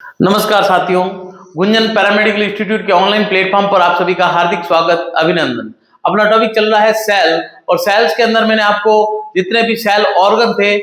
नमस्कार साथियों, Gunjan paramedical institute के ऑनलाइन प्लेटफॉर्म पर आप सभी का हार्दिक स्वागत, अभिनंदन। अपना टॉपिक चल रहा है सेल, और सेल्स के अंदर मैंने आपको जितने भी सेल ऑर्गन थे,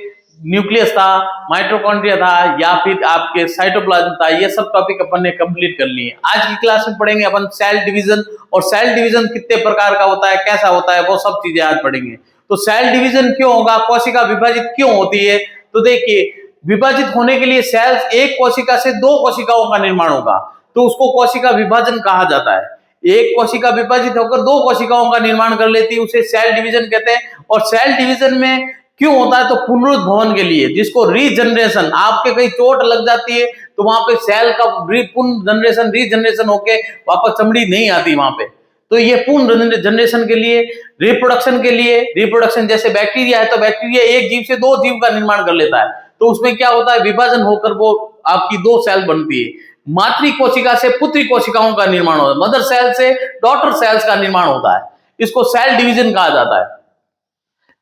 न्यूक्लियस था, माइटोकॉन्ड्रिया था या फिर आपके साइटोप्लाज्म था, ये सब टॉपिक अपन ने कंप्लीट कर लिए। आज की क्लास में पढ़ेंगे अपन सेल डिवीजन, और सेल डिवीजन कितने प्रकार का होता है, कैसा होता है, वो सब चीजें आज पढ़ेंगे। तो सेल डिवीजन क्यों होगा, कोशिका विभाजित क्यों होती है, तो देखिए विभाजित होने के लिए सेल्स एक कोशिका से दो कोशिकाओं का निर्माण होगा, तो उसको कोशिका विभाजन कहा जाता है। एक कोशिका विभाजित होकर दो कोशिकाओं का निर्माण कर लेती है, उसे सेल डिवीजन कहते हैं। और सेल डिवीजन में क्यों होता है, तो पुनरुद्भवन के लिए, जिसको रीजनरेशन, आपके कहीं चोट लग जाती है तो वहां पे सेल का पुनर्जनरेशन रीजनरेशन होके वापस चमड़ी नहीं आती वहां पे, तो ये पूर्ण जनरेशन के लिए, रिप्रोडक्शन के लिए, रिप्रोडक्शन जैसे बैक्टीरिया है तो बैक्टीरिया एक जीव से दो जीव का निर्माण कर लेता है, तो उसमें क्या होता है, विभाजन होकर वो आपकी दो सेल बनती है। मातृ कोशिका से पुत्री कोशिकाओं का निर्माण होता है, मदर सेल से डॉटर सेल्स का निर्माण होता है, इसको सेल डिवीजन कहा जाता है।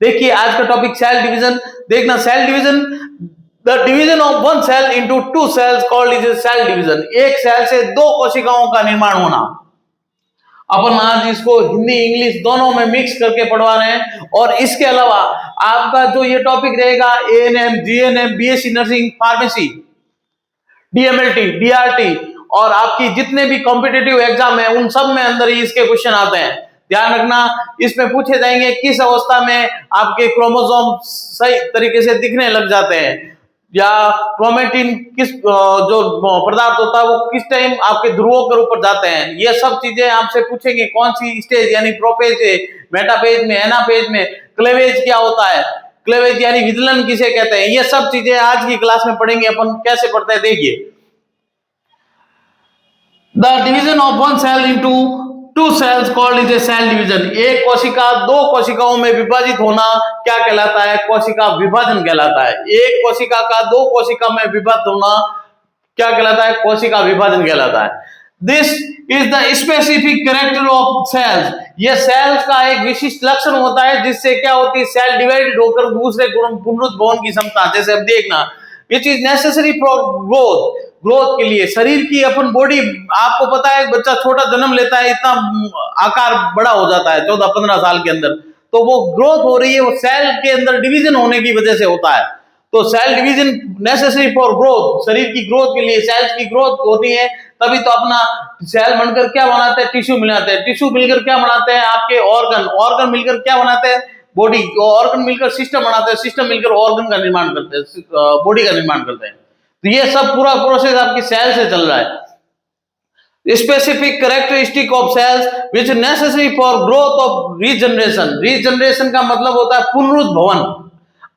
देखिए आज का टॉपिक सेल डिवीजन देखना। Cell division, the division of one cell into two cells called is cell division. एक सेल से दो कोशिकाओं का निर्माण होना। अपन आज इसको हिंदी इंग्लिश दोनों में मिक्स करके पढ़वा रहे हैं। और इसके अलावा आपका जो ये टॉपिक रहेगा, ANM, GNM, BSc nursing, pharmacy, DMLT, DRT, और आपकी जितने भी कॉम्पिटिटिव एग्जाम है उन सब में अंदर ही इसके क्वेश्चन आते हैं। ध्यान रखना, इसमें पूछे जाएंगे किस अवस्था में आपके क्रोमोसोम सही तरीके से दिखने लग जाते हैं, या क्रोमेटिन किस जो पदार्थ होता है वो किस टाइम आपके ध्रुवों के ऊपर जाते हैं, ये सब चीजें आपसे पूछेंगे। कौन सी स्टेज, यानी प्रोपेज है, मेटापेज में, एनापेज में, क्लेवेज क्या होता है, क्लेवेज यानी विदलन किसे कहते हैं, ये सब चीजें आज की क्लास में पढ़ेंगे। अपन कैसे पढ़ते हैं देखिए। The division of one cell into two cells called is a cell division. एक कोशिका दो कोशिकाओं में विभाजित होना क्या कहलाता है, कोशिका विभाजन कहलाता है। एक कोशिका का दो कोशिका में विभाजित होना क्या कहलाता है, कोशिका विभाजन कहलाता है। This is the specific character of cells. ये सेल्स का एक विशिष्ट लक्षण होता है जिससे क्या होती है, सेल डिवाइडेड होकर दूसरे पुनरुद्भवन की क्षमता। जैसे अब देखना, which is necessary for growth के लिए, शरीर की अपन बॉडी, आपको पता है बच्चा छोटा जन्म लेता है, इतना आकार बड़ा हो जाता है 14-15 साल के अंदर, तो वो ग्रोथ हो रही है, वो सेल के अंदर डिवीजन होने की वजह से होता है। तो cell division necessary for growth, शरीर की ग्रोथ के लिए सेल्स की ग्रोथ होती है, तभी तो अपना सेल बनकर क्या बनाते हैं, टिश्यू मिलाते हैं, टिश्यू मिलकर क्या बनाते हैं, आपके ऑर्गन, ऑर्गन मिलकर क्या बनाते हैं, बॉडी, ऑर्गन मिलकर सिस्टम बनाते हैं, सिस्टम मिलकर ऑर्गन का निर्माण करते हैं, बॉडी का निर्माण करते हैं। तो ये सब पूरा प्रोसेस आपकी सेल से चल रहा है। Specific characteristic of cells which necessary for growth of regeneration. Regeneration का मतलब होता है पुनरुद्भवन।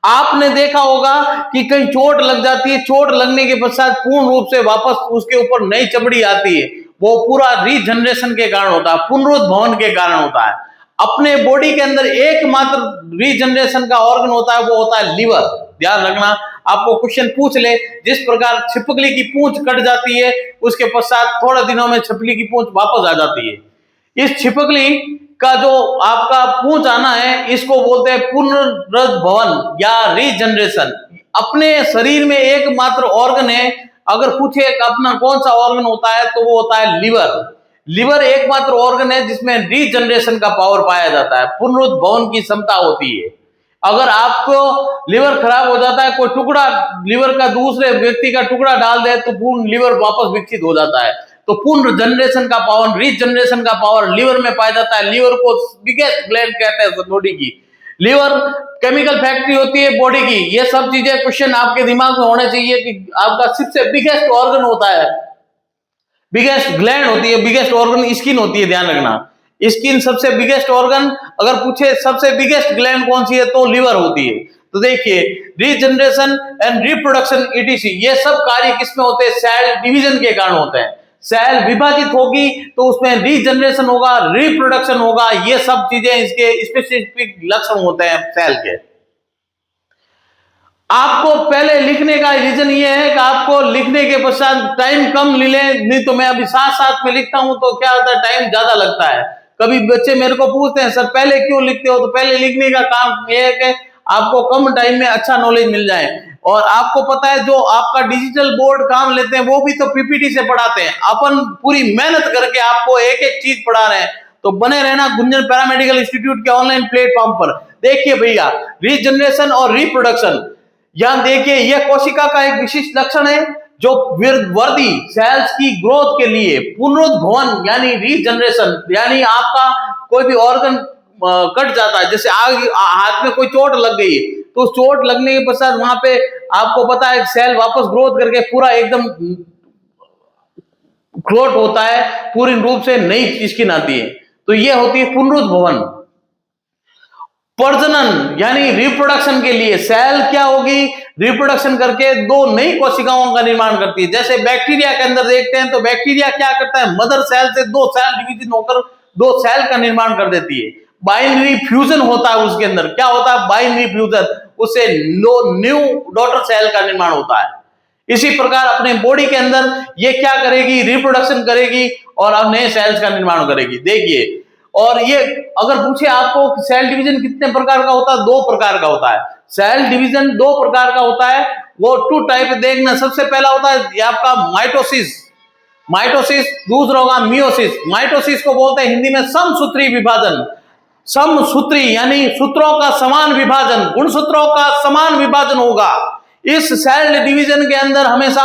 आपने देखा होगा कि कहीं चोट लग जाती है, चोट लगने के पश्चात पूर्ण रूप से वापस उसके ऊपर नई चमड़ी आती है, वो पूरा रीजनरेशन के कारण होता है, पुनरुद्भवन के कारण होता है। अपने बॉडी के अंदर एकमात्र रीजनरेशन का ऑर्गन होता है, वो होता है लीवर। ध्यान रखना, आपको क्वेश्चन पूछ ले, जिस प्रकार छिपकली की पूंछ कट जाती है उसके पश्चात थोड़े दिनों में छिपकली की पूंछ वापस आ जाती है, इस छिपकली का जो आपका पूंछ आना है इसको बोलते हैं पुनरुद्भवन या रीजनरेशन। अपने शरीर में एकमात्र ऑर्गन है, अगर पूछे अपना कौन सा ऑर्गन होता है तो वो होता है लीवर। लीवर एकमात्र ऑर्गन है जिसमें रीजनरेशन का पावर पाया जाता है, पुनरुद्भवन की क्षमता होती है। अगर आपको लिवर खराब हो जाता है, कोई टुकड़ा लिवर का दूसरे व्यक्ति का टुकड़ा डाल दे तो पूर्ण लिवर वापस विकसित हो जाता है। तो पूर्ण जनरेशन का पावर, रीजनरेशन का पावर लिवर में पाया जाता है। लिवर को बिगेस्ट ग्लैंड कहते हैं बॉडी की। लिवर केमिकल फैक्ट्री होती है बॉडी की। ये सब चीजें क्वेश्चन आपके दिमाग में होने चाहिए कि आपका सबसे बिगेस्ट ऑर्गन होता है, बिगेस्ट ग्लैंड होती है, बिगेस्ट ऑर्गन स्किन होती है। ध्यान रखना, स्किन सबसे बिगेस्ट ऑर्गन, अगर पूछे सबसे बिगेस्ट ग्लैंड कौन सी है तो लीवर होती है। तो देखिए, रीजनरेशन एंड रिप्रोडक्शन ईटीसी, ये सब कार्य किसमें होते हैं, सेल डिवीजन के कारण होते हैं। सेल विभाजित होगी तो उसमें रीजनरेशन होगा, रिप्रोडक्शन होगा, ये सब चीजें इसके स्पेसिफिक लक्षण होते हैं सेल के। आपको पहले लिखने का रीजन ये है कि आपको लिखने के पश्चात टाइम कम मिले, नहीं तो मैं अभी साथ में लिखता हूं तो क्या होता है, टाइम ज्यादा लगता है। कभी बच्चे मेरे को पूछते हैं, सर पहले क्यों लिखते हो, तो पहले लिखने का काम यह है कि आपको कम टाइम में अच्छा नॉलेज मिल जाए। और आपको पता है जो आपका डिजिटल बोर्ड काम लेते हैं वो भी तो पीपीटी से पढ़ाते हैं। अपन पूरी मेहनत करके आपको एक एक चीज पढ़ा रहे हैं। तो बने रहना गुंजन पैरामेडिकल इंस्टीट्यूट के ऑनलाइन प्लेटफॉर्म पर। देखिए भैया, रीजनरेशन और रिप्रोडक्शन, यहां देखिए यह कोशिका का एक विशिष्ट लक्षण है जो वर्दी सेल्स की ग्रोथ के लिए पुनरुद्भवन यानी रीजनरेशन, यानी आपका कोई भी ऑर्गन कट जाता है, जैसे आग हाथ में कोई चोट लग गई है तो उस चोट लगने के पश्चात वहां पे आपको पता है सेल वापस ग्रोथ करके पूरा एकदम ग्रोथ होता है, पूरी रूप से नई स्किन आती है, तो ये होती है पुनरुद्भवन। प्रजनन यानी रिप्रोडक्शन के लिए सेल क्या होगी, रिप्रोडक्शन करके दो नई कोशिकाओं का निर्माण करती है। जैसे बैक्टीरिया के अंदर देखते हैं तो बैक्टीरिया क्या करता है, मदर सेल से दो सेल डिवीजन होकर दो सेल का निर्माण कर देती है। बाइनरी फ्यूजन होता है उसके अंदर, क्या होता है बाइनरी फ्यूजन, उससे न्यू डॉटर सेल का निर्माण होता है। इसी प्रकार अपने बॉडी के अंदर ये क्या करेगी, रिप्रोडक्शन करेगी और अब नए सेल्स का निर्माण करेगी। देखिए, और ये अगर पूछे आपको सेल डिवीजन कितने प्रकार का होता है, दो प्रकार का होता है। सेल डिवीजन दो प्रकार का होता है, वो टू टाइप देखना। सबसे पहला होता है आपका माइटोसिस, माइटोसिस, दूसरा होगा मियोसिस। माइटोसिस को बोलते हैं हिंदी में समसूत्री विभाजन। समसूत्री यानी सूत्रों का समान विभाजन, गुणसूत्रों का समान विभाजन होगा। इस सेल डिवीजन के अंदर हमेशा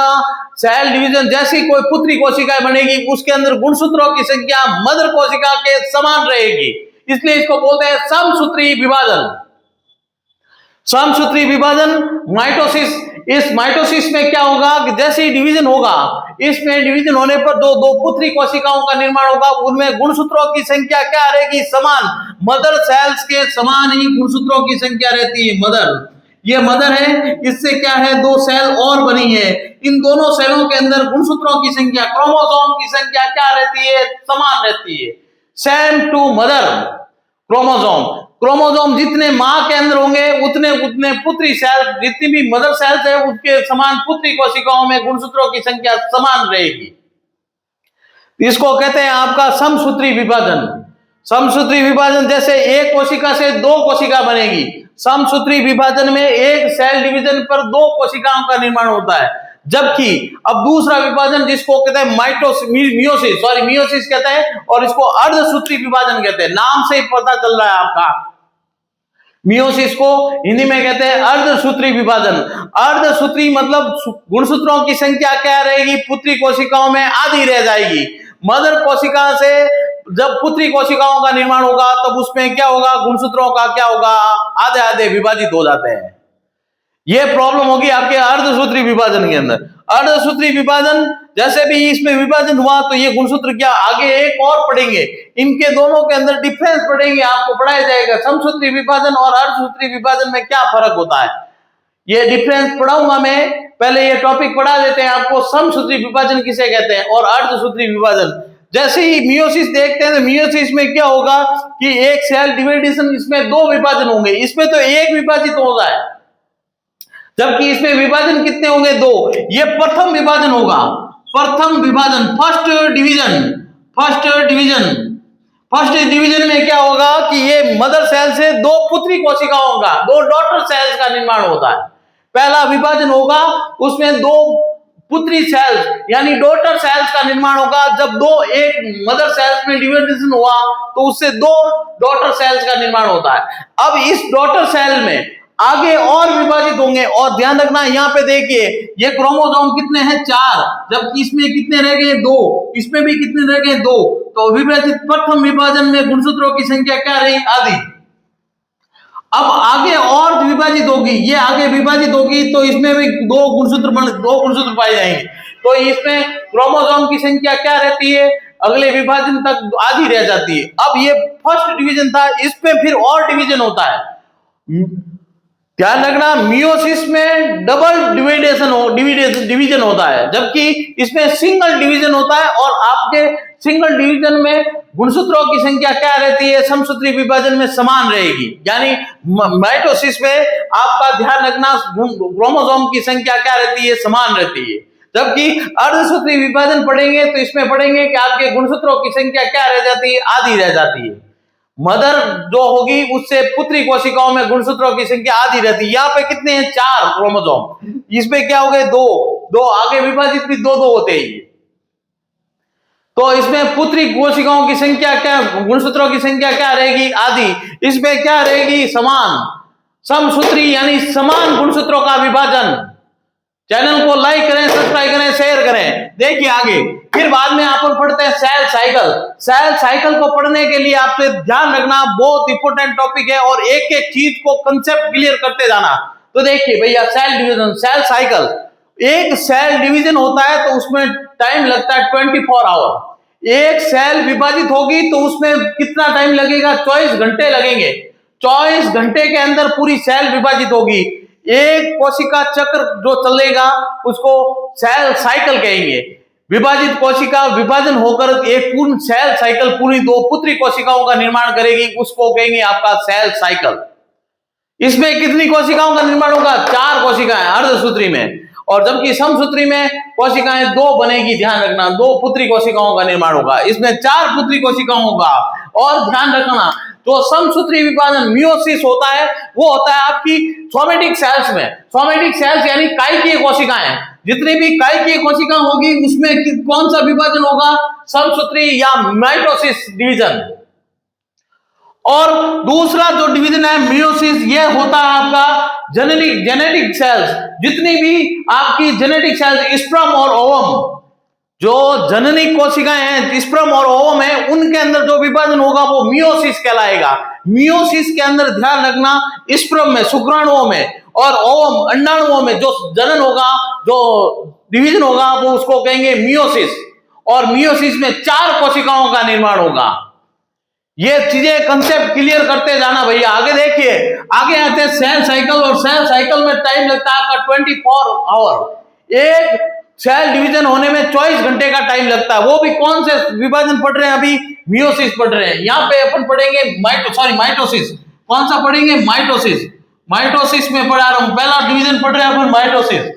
सेल डिवीजन जैसी कोई पुत्री कोशिका बनेगी उसके अंदर गुणसूत्रों की संख्या मदर कोशिका के समान रहेगी, इसलिए इसको बोलते हैं समसूत्री विभाजन। समसूत्री विभाजन माइटोसिस। इस माइटोसिस में क्या होगा कि जैसे ही डिवीजन होगा, इसमें डिवीजन होने पर दो दो पुत्री कोशिकाओं का निर्माण होगा, उनमें गुणसूत्रों की संख्या क्या रहेगी, समान। मदर सेल्स के समान ही गुणसूत्रों की संख्या रहती है। मदर, ये मदर है, इससे क्या है दो सेल और बनी है, इन दोनों सेलों के अंदर गुणसूत्रों की संख्या, क्रोमोसोम की संख्या क्या रहती है, समान रहती है। Same to mother chromosome, chromosome जितने मां के अंदर होंगे उतने उतने पुत्री सेल, जितनी भी मदर सेल्स है उसके समान पुत्री कोशिकाओं में गुणसूत्रों की संख्या समान रहेगी। इसको कहते हैं आपका समसूत्री विभाजन। समसूत्री विभाजन जैसे एक कोशिका से दो कोशिका बनेगी, समसूत्री विभाजन में एक सेल डिवीजन पर दो कोशिकाओं का निर्माण होता है। जबकि अब दूसरा विभाजन जिसको कहते हैं मियोसिस कहते हैं, और इसको अर्धसूत्री विभाजन कहते हैं। नाम से ही पता चल रहा है आपका, मियोसिस को हिंदी में कहते हैं अर्धसूत्री विभाजन। अर्धसूत्री मतलब गुणसूत्रों की संख्या क्या रहेगी, पुत्री कोशिकाओं में आधी रह जाएगी। मदर कोशिका से जब पुत्री कोशिकाओं का निर्माण होगा तब उसमें क्या होगा, गुणसूत्रों का क्या होगा, आधे आधे विभाजित हो जाते हैं। यह प्रॉब्लम होगी आपके अर्धसूत्री विभाजन के अंदर। अर्धसूत्री विभाजन जैसे भी इसमें विभाजन हुआ तो ये गुणसूत्र क्या, आगे एक और पढ़ेंगे, इनके दोनों के अंदर डिफरेंस पढ़ेंगे, आपको पढ़ाया जाएगा समसूत्री विभाजन और अर्धसूत्री विभाजन में क्या फर्क होता है। ये डिफरेंस पढ़ाऊंगा मैं, पहले ये टॉपिक पढ़ा देते हैं आपको। समसूत्री विभाजन किसे कहते हैं और अर्धसूत्री विभाजन। जैसे ही मियोसिस देखते हैं तो मियोसिस में क्या होगा कि एक सेल डिवाइडेशन, इसमें दो विभाजन होंगे, इसमें तो एक विभाजित होगा है, जबकि इसमें विभाजन कितने होंगे, दो। ये प्रथम विभाजन होगा, प्रथम विभाजन, फर्स्ट डिवीजन। फर्स्ट डिवीजन में क्या होगा कि ये मदर सेल से दो पुत्री कोशिकाओं का, दो डॉटर सेल्स का निर्माण होता है। पहला विभाजन होगा उसमें दो पुत्री सेल्स यानी डॉटर सेल्स का निर्माण होगा। जब दो एक मदर सेल्स में डिवीजन हुआ तो उससे दो डॉटर सेल्स का निर्माण होता है। अब इस डॉटर सेल में आगे और विभाजित होंगे, और ध्यान रखना यहाँ पे देखिए ये क्रोमोसोम कितने हैं, 4, जबकि इसमें कितने रह गए, 2, इसमें भी कितने रह गए, 2। तो विभाजित प्रथम विभाजन में गुणसूत्रों की संख्या क्या रही, आधी। अब आगे और विभाजित होगी, ये आगे विभाजित होगी तो इसमें भी दो गुणसूत्र पाए जाएंगे। तो इसमें क्रोमोसोम की संख्या क्या रहती है, अगले विभाजन तक आधी रह जाती है। अब ये फर्स्ट डिवीजन था, इसमें फिर और डिवीजन होता है। ध्यान रखना, मियोसिस में डबल डिवीजन होता है, जबकि इसमें सिंगल डिवीजन होता है। और आपके सिंगल डिवीजन में गुणसूत्रों की संख्या क्या रहती है, समसूत्री विभाजन में समान रहेगी। यानी माइटोसिस में आपका ध्यान रखना क्रोमोसोम की संख्या क्या रहती है, समान रहती है। जबकि अर्धसूत्री विभाजन पढ़ेंगे तो इसमें पढ़ेंगे कि आपके गुणसूत्रों की संख्या क्या रह जाती है, आधी रह जाती है। मदर जो होगी उससे पुत्री कोशिकाओं में गुणसूत्रों की संख्या आधी रहती है। यहाँ पे कितने हैं? 4 क्रोमोसोम। इसमें क्या हो गए? 2 2 आगे विभाजित भी 2 होते हैं। तो इसमें पुत्री कोशिकाओं की संख्या क्या, गुणसूत्रों की संख्या क्या रहेगी? आधी। इसमें क्या रहेगी? समान समसूत्री यानी समान गुणसूत्रों का विभाजन। चैनल को लाइक करें, सब्सक्राइब करें, शेयर करें। देखिए आगे फिर बाद में आप पढ़ते हैं सेल साइकिल। सेल साइकिल को पढ़ने के लिए आपसे ध्यान रखना, बहुत इंपॉर्टेंट टॉपिक है और एक एक चीज को कंसेप्ट क्लियर करते जाना। तो देखिए भैया, सेल डिवीजन, सेल साइकिल, एक सेल डिवीजन होता है तो उसमें टाइम लगता है 24 आवर। एक सेल विभाजित होगी तो उसमें कितना टाइम लगेगा? 24 घंटे लगेंगे। 24 घंटे के अंदर पूरी सेल विभाजित होगी। एक कोशिका चक्र जो चलेगा उसको सेल साइकिल कहेंगे। विभाजित कोशिका विभाजन होकर एक पूर्ण सेल साइकिल पूरी 2 पुत्री कोशिकाओं का निर्माण करेगी, उसको कहेंगे आपका सेल साइकिल। इसमें कितनी कोशिकाओं का निर्माण होगा? 4 कोशिकाएं अर्धसूत्री में, और जबकि समसूत्री में कोशिकाएं 2 बनेगी। ध्यान रखना, 2 पुत्री कोशिकाओं का निर्माण होगा। इसमें 4 पुत्री कोशिकाओं का। और ध्यान रखना, जो समसूत्री विभाजन मियोसिस होता है वो होता है आपकी सोमेटिक सेल्स में। सोमेटिक सेल्स यानी कायकीय कोशिकाएं। जितनी भी कायकीय कोशिका होगी उसमें कौन सा विभाजन होगा? समसूत्री या माइटोसिस डिवीजन। और दूसरा जो डिवीजन है मियोसिस, ये होता है आपका जेनेटिक सेल्स। जितनी भी आपकी जेनेटिक सेल्स, स्पर्म और ओवम, जो जननी कोशिकाएं हैं, स्पर्म और ओवम है, उनके अंदर जो विभाजन होगा वो मियोसिस कहलाएगा। मियोसिस के अंदर ध्यान रखना, स्पर्म में, शुक्राणुओं में, और ओवम अंडाणुओं में जो जनन होगा, जो डिवीजन होगा, वो उसको कहेंगे मियोसिस। और मियोसिस में 4 कोशिकाओं का निर्माण होगा। ये चीजें कंसेप्ट क्लियर करते जाना भैया। आगे देखिए, आगे आते हैं सेल साइकिल। और सेल साइकिल में टाइम लगता है आपका 24 आवर। एक सेल डिवीजन होने में 24 घंटे का टाइम लगता है। वो भी कौन से विभाजन पढ़ रहे हैं? अभी मियोसिस पढ़ रहे हैं। यहाँ पे अपन पढ़ेंगे माइटोसिस। कौन सा पढ़ेंगे? माइटोसिस। माइटोसिस में पढ़ा रहा हूं, पहला डिवीजन पढ़ रहे हैं अपन माइटोसिस।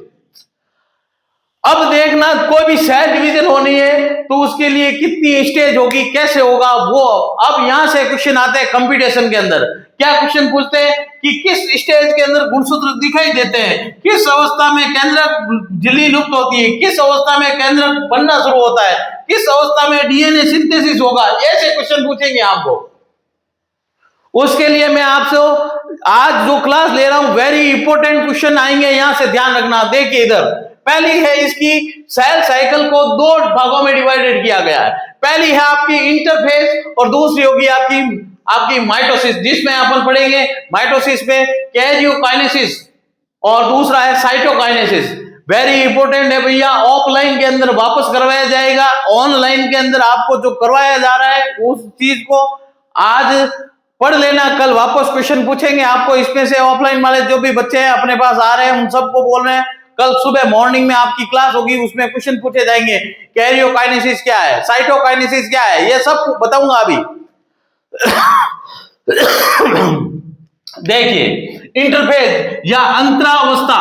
अब देखना, कोई भी सेल डिवीजन होनी है तो उसके लिए कितनी स्टेज होगी, कैसे होगा वो। अब यहां से क्वेश्चन आते हैं कंप्यूटेशन के अंदर। क्या क्वेश्चन पूछते हैं कि किस स्टेज के अंदर गुणसूत्र दिखाई देते हैं, किस अवस्था में केंद्रक झिल्ली लुप्त होती है, किस अवस्था में केंद्रक बनना शुरू होता है, किस अवस्था में डीएनए सिंथेसिस होगा। ऐसे क्वेश्चन पूछेंगे आपको। उसके लिए मैं आपसे आज जो क्लास ले रहा हूं, वेरी इंपॉर्टेंट क्वेश्चन आएंगे, यहां से ध्यान रखना। देखिए इधर, पहली है इसकी सेल साइकिल को 2 भागों में डिवाइडेड किया गया है। पहली है आपकी इंटरफेज और दूसरी होगी आपकी माइटोसिस, जिसमें अपन पढ़ेंगे माइटोसिस में कैरियोकाइनेसिस और दूसरा है साइटोकाइनेसिस। वेरी इंपॉर्टेंट है भैया। ऑफलाइन के अंदर वापस करवाया जाएगा, ऑनलाइन के अंदर आपको जो करवाया जा रहा है उस चीज को आज पढ़ लेना, कल वापस क्वेश्चन पूछेंगे आपको। इसमें से ऑफलाइन वाले जो भी बच्चे हैं अपने पास आ रहे हैं उन सबको बोल रहे हैं, कल सुबह मॉर्निंग में आपकी क्लास होगी, उसमें क्वेश्चन पूछे जाएंगे। कैरियोकाइनेसिस क्या है, साइटोकाइनेसिस क्या है, ये सब बताऊंगा अभी। देखिए, इंटरफेज या अंतरावस्था,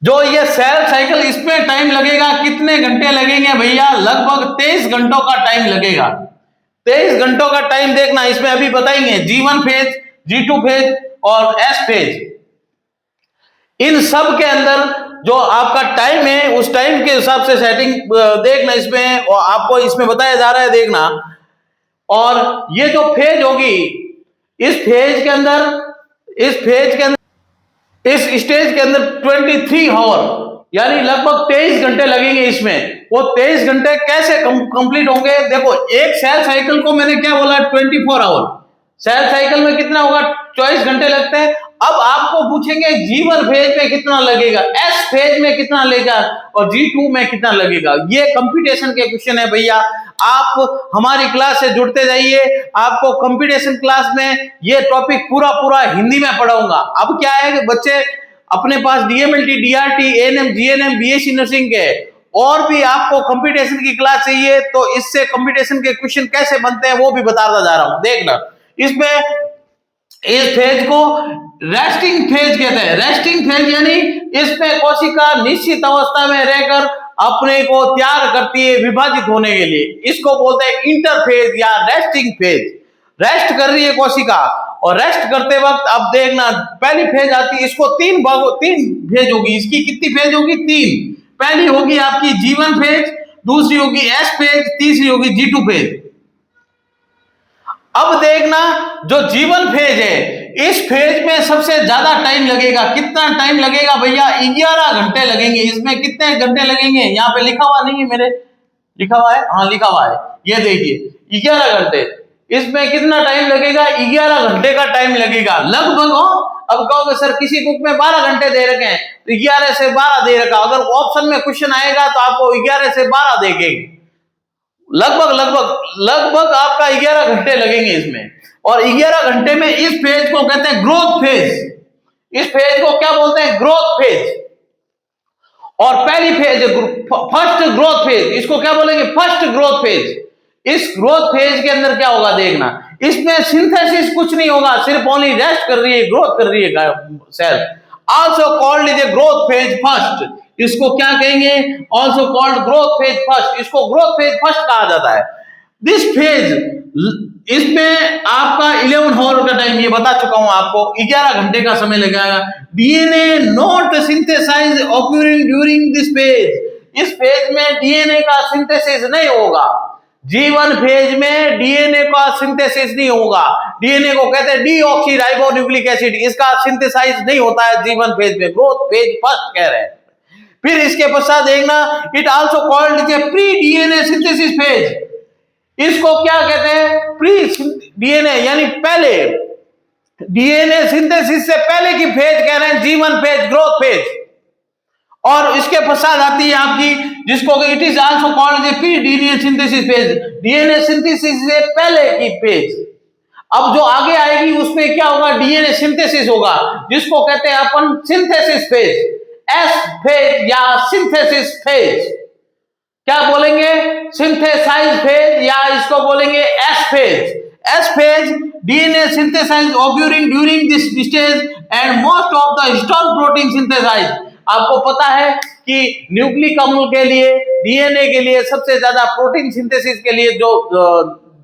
जो ये सेल साइकिल, इसमें टाइम लगेगा। कितने घंटे लगेंगे भैया? लगभग 23 घंटों का टाइम लगेगा। 23 घंटों का टाइम देखना, इसमें अभी बताएंगे G1 फेज, G2 फेज और S फेज। इन सब के अंदर जो आपका टाइम है उस टाइम के हिसाब से सेटिंग देखना इसमें, और आपको इसमें बताया जा रहा है देखना। और ये जो फेज होगी, इस स्टेज के अंदर 23 आवर यानी लगभग 23 घंटे लगेंगे इसमें। वो 23 घंटे कैसे कंप्लीट होंगे? देखो, एक सेल साइकिल को मैंने क्या बोला? 24 आवर। सेल साइकिल में कितना होगा? 24 घंटे लगते हैं। अब आपको पूछेंगे G1 फेज में कितना लगेगा, S फेज में कितना लगेगा और G2 में कितना लगेगा। ये कंप्यूटेशन के क्वेश्चन है भैया। आप हमारी क्लास से जुड़ते जाइए, आपको कंप्यूटेशन क्लास में ये टॉपिक पूरा हिंदी में पढ़ाऊंगा। अब क्या है कि बच्चे अपने पास DMLT, DRT, ANM, GNM, BSc nursing के और भी आपको कंप्यूटेशन की क्लास चाहिए तो इससे कंप्यूटेशन के क्वेश्चन कैसे बनते हैं वो भी बताता जा रहा हूं। देखना, इसमें इस फेज को रेस्टिंग फेज कहते हैं। रेस्टिंग फेज यानी इसमें कोशिका निश्चित अवस्था में रहकर अपने को तैयार करती है विभाजित होने के लिए। इसको बोलते हैं इंटरफेज या रेस्टिंग फेज। रेस्ट कर रही है कोशिका, और रेस्ट करते वक्त अब देखना पहली फेज आती है, इसको तीन फेज होगी। इसकी कितनी फेज होगी? 3। पहली होगी आपकी G1 फेज, दूसरी होगी S फेज, तीसरी होगी G2 फेज। अब देखना जो G1 फेज है, इस फेज में सबसे ज्यादा टाइम लगेगा। कितना टाइम लगेगा भैया? 11 घंटे लगेंगे। इसमें कितने घंटे लगेंगे? यहाँ पे लिखा हुआ नहीं है मेरे, लिखा हुआ है, हाँ लिखा हुआ है, ये देखिए 11 घंटे। इसमें कितना टाइम लगेगा? 11 घंटे का टाइम लगेगा लगभग। अब कहोगे सर किसी बुक में 12 घंटे दे रखे हैं, तो 11 से 12 दे रखा। अगर ऑप्शन में क्वेश्चन आएगा तो आपको 11 से 12 देंगे। लगभग आपका 11 घंटे लगेंगे इसमें। और 11 घंटे में इस फेज को कहते हैं ग्रोथ फेज। इस फेज को क्या बोलते हैं? Growth phase. और पहली फेज फर्स्ट ग्रोथ फेज, इसको क्या बोलेंगे? First growth phase. इस ग्रोथ फेज के अंदर क्या होगा देखना, इसमें सिंथेसिस कुछ नहीं होगा, सिर्फ ओनली रेस्ट कर रही है, ग्रोथ कर रही है cell. Also called is a growth phase first. इसको क्या कहेंगे? Also called growth phase first. इसको ग्रोथ फेज फर्स्ट कहा जाता है। दिस फेज, इसमें आपका 11 आवर का टाइम, ये बता चुका हूं आपको, 11 घंटे का समय लगेगा। DNA not synthesize occurring during this phase. इस फेज में डीएनए का सिंथेसिस नहीं होगा। G1 फेज में डीएनए का सिंथेसिस नहीं होगा। डीएनए को कहते हैं डीऑक्सीराइबोन्यूक्लिक एसिड, इसका सिंथेसाइज नहीं होता है G1 फेज में। ग्रोथ फेज फर्स्ट कह रहे हैं। फिर इसके पश्चात देखना, it also called a pre DNA synthesis phase. इसको क्या कहते हैं? प्री डीएनए, यानी पहले डीएनए सिंथेसिस से पहले की फेज कह रहे हैं G1 फेज, ग्रोथ फेज। और इसके पश्चात आती है आपकी, जिसको it is also called a pre DNA synthesis phase, DNA synthesis से पहले की फेज। अब जो आगे आएगी उसमें क्या होगा? डीएनए सिंथेसिस होगा, जिसको कहते हैं अपन सिंथेसिस फेज, एस फेज या सिंथेसिस फेज। क्या बोलेंगे? सिंथेसाइज फेज, या इसको बोलेंगे S phase. S phase, DNA synthesise occurring during this stage and most of the histone protein synthesize. आपको पता है कि न्यूक्लिक अम्ल के लिए, डीएनए के लिए सबसे ज्यादा प्रोटीन सिंथेसिस के लिए जो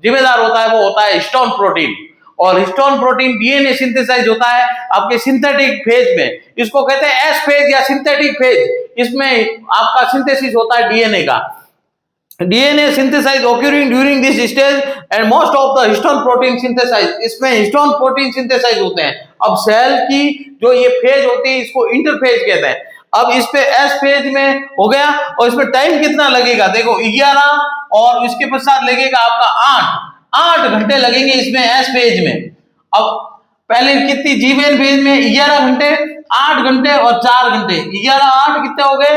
जिम्मेदार होता है वो होता है हिस्टोन प्रोटीन। और हिस्टोन प्रोटीन डीएनए सिंथेसाइज होता है आपके सिंथेटिक फेज में। इसको कहते हैं एस फेज या सिंथेटिक फेज। इसमें आपका सिंथेसिस होता है डीएनए का। DNA synthesise occurring during this stage and most of the histone protein synthesise. इसमें हिस्टोन प्रोटीन सिंथेसाइज होते हैं। अब सेल की जो ये फेज होती है इसको इंटरफेज कहते हैं। अब इस पे एस फेज में हो गया, और इसमें टाइम कितना लगेगा देखो 11, और इसके पश्चात लगेगा आपका 8 घंटे लगेंगे इसमें एस फेज में। अब पहले कितनी G1 फेज में 11 घंटे, 8 घंटे और 4 घंटे, 11 8 कितने हो गए?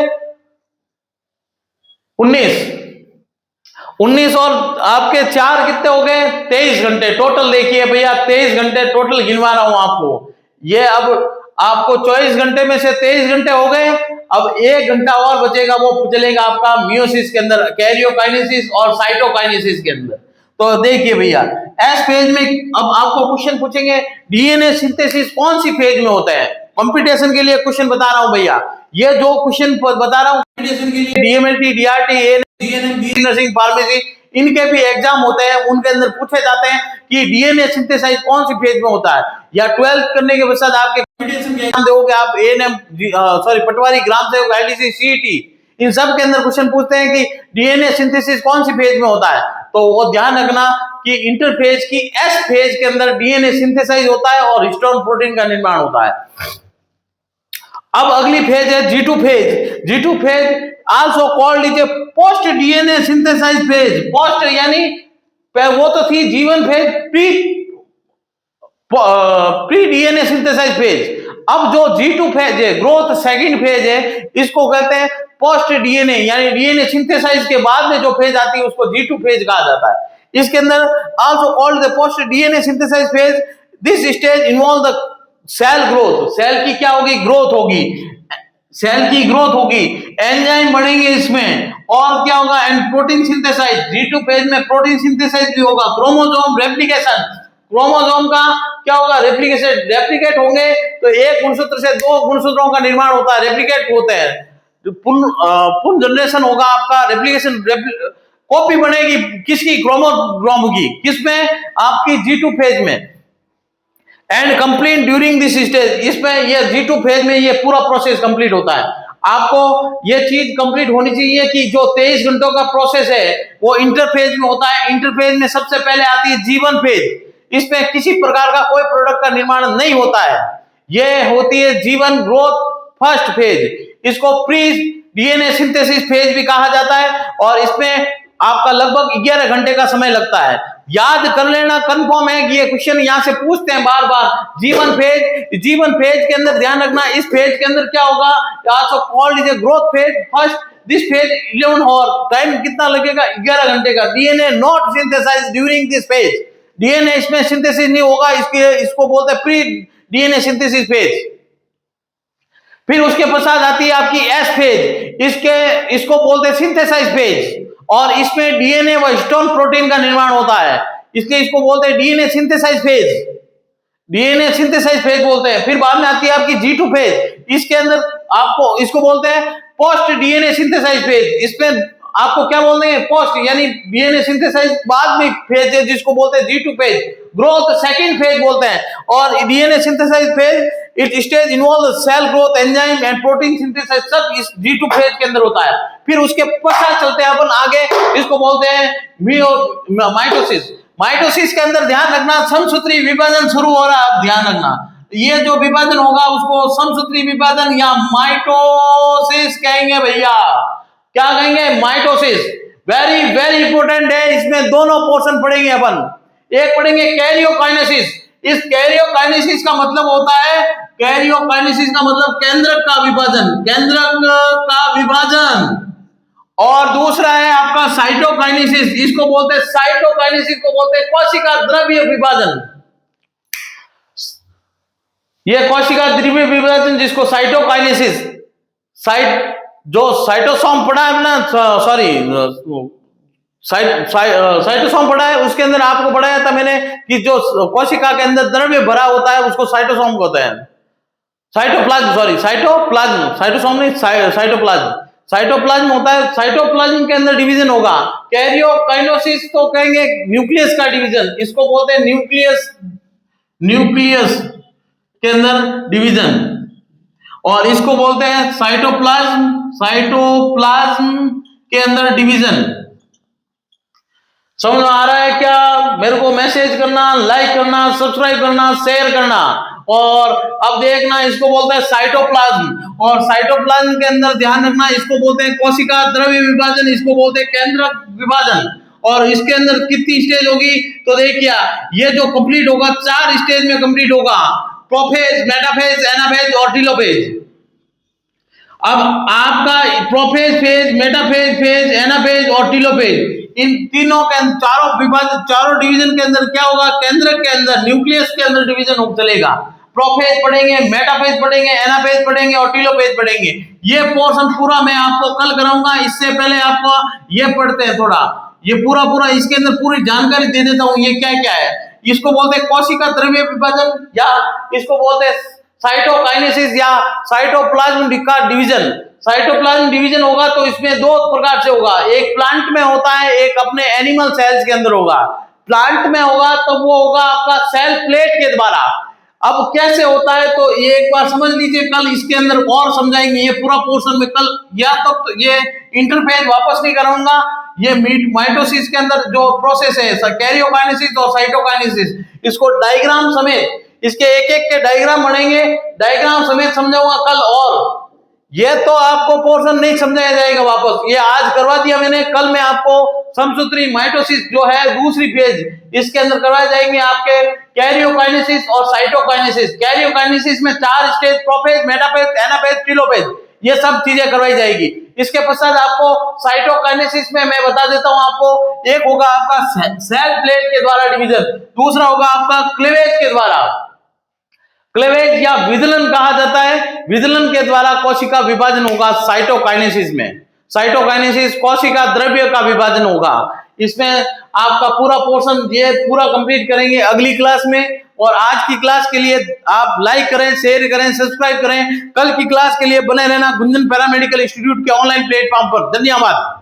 19 और आपके 4 कितने हो गए? 23 घंटे टोटल। देखिए भैया 23 घंटे टोटल गिनवा रहा हूं आपको। ये अब आपको 24 घंटे में से 23 घंटे हो गए। अब 1 घंटा और बचेगा, वो चलेगा आपका मियोसिस के अंदर, कैरियोकाइनेसिस और साइटोकाइनेसिस के अंदर। तो देखिए भैया एस फेज में अब आपको क्वेश्चन पूछेंगे डीएनए सिंथेसिस कौन सी फेज में होता है। कंपटीशन के लिए क्वेश्चन बता रहा हूं भैया, ये जो क्वेश्चन बता रहा हूं कंपटीशन के लिए, DMLT, DRT, DNM, BSc nursing, pharmacy, इनके भी एग्जाम होते हैं। उनके अंदर पूछे जाते हैं कि डीएनए सिंथेसाइज कौन सी फेज में होता है। या 12th करने के पश्चात आपके कंपटीशन के एग्जाम दोगे आप, एएनएम पटवारी, ग्राम सेवक, आईडीसी, सीईटी, इन सब के अंदर क्वेश्चन पूछते हैं कि डीएनए सिंथेसिस कौन सी फेज में होता है। तो वो ध्यान रखना कि इंटरफेज की एस फेज के अंदर डीएनए सिंथेसाइज होता है और हिस्टोन प्रोटीन का निर्माण होता है। अब अगली फेज है G2 phase. G2 phase also called is a post DNA synthesize phase. Post यानी वो तो थी G1 phase, pre DNA synthesize phase. अब जो G2 फेज है, ग्रोथ सेकंड फेज है, इसको कहते हैं पोस्ट डीएनए, यानी डीएनए सिंथेसाइज के बाद में जो फेज आती है उसको G2 फेज कहा जाता है। इसके अंदर also called the post DNA synthesize phase. This stage involve the cell growth. Cell की क्या होगी? ग्रोथ होगी। सेल की ग्रोथ होगी, एंजाइम बढ़ेंगे इसमें, और क्या होगा? And protein synthesize. G2 phase में प्रोटीन सिंथेसाइज भी होगा। क्रोमोसोम रेप्लिकेशन, क्रोमोसोम का क्या होगा? रेप्लिकेशन, रेप्लिकेट होंगे तो एक गुणसूत्र से 2 गुणसूत्रों का निर्माण होता है, रेप्लिकेट होते हैं। पुनर्जनरेशन होगा आपका, रेप्लिकेशन कॉपी बनेगी किसकी, क्रोमोसोम की, किसमें, आपकी G2 फेज में, and complete during this stage, इसमें ये G2 फेज में ये पूरा प्रोसेस कंप्लीट होता है। आपको ये चीज कंप्लीट होनी चाहिए कि जो 23 घंटों का प्रोसेस है वो इंटरफेज में होता है। इंटरफेज में सबसे पहले आती है G1 फेज, इसमें किसी प्रकार का कोई प्रोडक्ट का निर्माण नहीं होता है। ये होती है G1 ग्रोथ फर्स्ट फेज, इसको प्री डीएनए सिंथेसिस फेज भी कहा जाता है, और इसमें आपका लगभग 11 घंटे का समय लगता है। याद कर लेना, कंफर्म है कि ये क्वेश्चन यहां से पूछते हैं बार बार। G1 फेज के अंदर ध्यान रखना, इस फेज के अंदर क्या होगा, also called is a growth phase first, this phase 11 और टाइम कितना लगेगा, 11 घंटे का। DNA not synthesize during this phase, DNA इसमें सिंथेसिस नहीं होगा, इसको बोलते हैं प्री डीएनए सिंथेसिस फेज। फिर उसके पश्चात आती है आपकी एस फेज, इसको बोलते हैं सिंथेसाइज फेज, और इसमें डीएनए व स्टोन प्रोटीन का निर्माण होता है, इसलिए इसको बोलते हैं DNA synthesize phase, DNA synthesize phase बोलते हैं। फिर बाद में आती है आपकी G2 फेज, इसके अंदर आपको इसको बोलते हैं पोस्ट डीएनए सिंथेसाइज फेज, इसमें आपको क्या बोलते हैं, पोस्ट यानी डीएनए सिंथेसाइज बाद में फेज है जिसको बोलते हैं G2 phase, growth second phase बोलते हैं। और DNA synthesize phase it stage involve cell growth enzyme and protein synthesize, सब इस G2 फेज के अंदर होता है। फिर उसके पश्चात चलते हैं अपन आगे, इसको बोलते हैं माइटोसिस। माइटोसिस के अंदर ध्यान रखना, समसूत्री विभाजन शुरू हो रहा है, आप ध्यान रखना, ये जो विभाजन होगा उसको समसूत्री विभाजन या माइटोसिस कहेंगे भैया। क्या कहेंगे, माइटोसिस। वेरी वेरी इंपोर्टेंट है, इसमें दोनों पोर्शन पढ़ेंगे अपन। एक पढ़ेंगे कैरियोकाइनेसिस, इस कैरियोकाइनेसिस का मतलब होता है, कैरियोकाइनेसिस का मतलब केंद्रक का विभाजन, केंद्रक का विभाजन। और दूसरा है आपका साइटोकाइनेसिस, इसको बोलते हैं, साइटोकाइनेसिस को बोलते हैं कोशिका द्रव्य विभाजन। ये कोशिका द्रव्य विभाजन जिसको साइटोकाइनेसिस, जो साइटोसोम पढ़ा है ना, सॉरी साइटोसोम पढ़ा है, उसके अंदर आपको पढ़ाया था मैंने कि जो कोशिका के अंदर द्रव्य भरा होता है उसको साइटोसोम कहते हैं, साइटोप्लाज्म, सॉरी साइटोप्लाज्म, साइटोसोम नहीं, साइटोप्लाज्म, साइटोप्लाज्म होता है। साइटोप्लाज्म के अंदर डिवीजन होगा। कैरियोकाइनेसिस तो कहेंगे न्यूक्लियस का डिवीजन, इसको बोलते हैं न्यूक्लियस के अंदर डिवीजन, और इसको बोलते हैं साइटोप्लाज्म के अंदर डिवीजन। समझ में आ रहा है क्या? मेरे को मैसेज करना, लाइक करना, सब्सक्राइब करना, शेयर करना। और अब देखना, इसको बोलते हैं साइटोप्लाज्म, और साइटोप्लाज्म के अंदर ध्यान रखना, इसको बोलते हैं कोशिका द्रव्य विभाजन, इसको बोलते हैं केंद्रक विभाजन। और इसके अंदर कितनी स्टेज होगी, तो देखिए ये जो कंप्लीट होगा 4 स्टेज में कंप्लीट होगा, प्रोफेज, मेटाफेज, एनाफेज और टीलोफेज। अब आपका prophase phase, metaphase phase, anaphase और टीलोफेज, इन तीनों के चारों विभाजन, चारों डिवीजन के अंदर क्या होगा, केंद्रक के अंदर, न्यूक्लियस के अंदर डिवीजन चलेगा। प्रोफेज पढ़ेंगे, मेटाफेज पढ़ेंगे, एनाफेज पढ़ेंगे और टीलोफेज पढ़ेंगे। ये पोर्शन पूरा मैं आपको कल कराऊंगा, इससे पहले आपको ये पढ़ते हैं थोड़ा, ये पूरा इसके अंदर पूरी जानकारी दे देता हूं, ये क्या क्या है। इसको बोलते हैं कोशिका द्रव्य विभाजन, या इसको बोलते हैं साइटोकाइनेसिस या साइटोप्लाज्म का डिवीजन। साइटोप्लाज्म डिवीजन होगा तो इसमें 2 प्रकार से होगा, एक प्लांट में होता है, एक अपने एनिमल सेल्स के अंदर होगा। प्लांट में होगा तो वो होगा आपका सेल प्लेट के द्वारा। अब कैसे होता है तो ये एक बार समझ लीजिए, कल इसके अंदर और समझाएंगे, ये पूरा पोर्शन में कल, या तो ये इंटरफेज वापस नहीं कराऊंगा, ये माइटोसिस के अंदर जो प्रोसेस है, कैरियोकाइनेसिस और साइटोकाइनेसिस, इसको डायग्राम समेत, इसके एक के डायग्राम बनेंगे, डायग्राम समेत समझाऊंगा कल। और ये तो आपको पोर्शन नहीं समझाया जाएगा वापस, ये आज करवा दिया मैंने, कल मैं आपको समसूत्री माइटोसिस जो है दूसरी फेज, इसके अंदर करवाए जाएंगे आपके कैरियोकाइनेसिस और साइटोकाइनेसिस। कैरियोकाइनेसिस में 4 stage, prophase, metaphase, anaphase, telophase, ये सब चीजें करवाई जाएगी। इसके पश्चात आपको साइटोकाइनेसिस में मैं बता देता हूं आपको, एक होगा आपका सेल प्लेट के द्वारा डिवीजन, दूसरा होगा आपका क्लीवेज के द्वारा, क्लीवेज या विदलन कहा जाता है, विदलन के द्वारा कोशिका विभाजन होगा साइटोकाइनेसिस में। साइटोकाइनेसिस कोशिका द्रव्य का विभाजन होगा। इसमें आपका पूरा पोर्शन ये पूरा कंप्लीट करेंगे अगली क्लास में, और आज की क्लास के लिए आप लाइक करें, शेयर करें, सब्सक्राइब करें। कल की क्लास के लिए बने रहना गुंजन पैरामेडिकल इंस्टीट्यूट के ऑनलाइन प्लेटफॉर्म पर। धन्यवाद।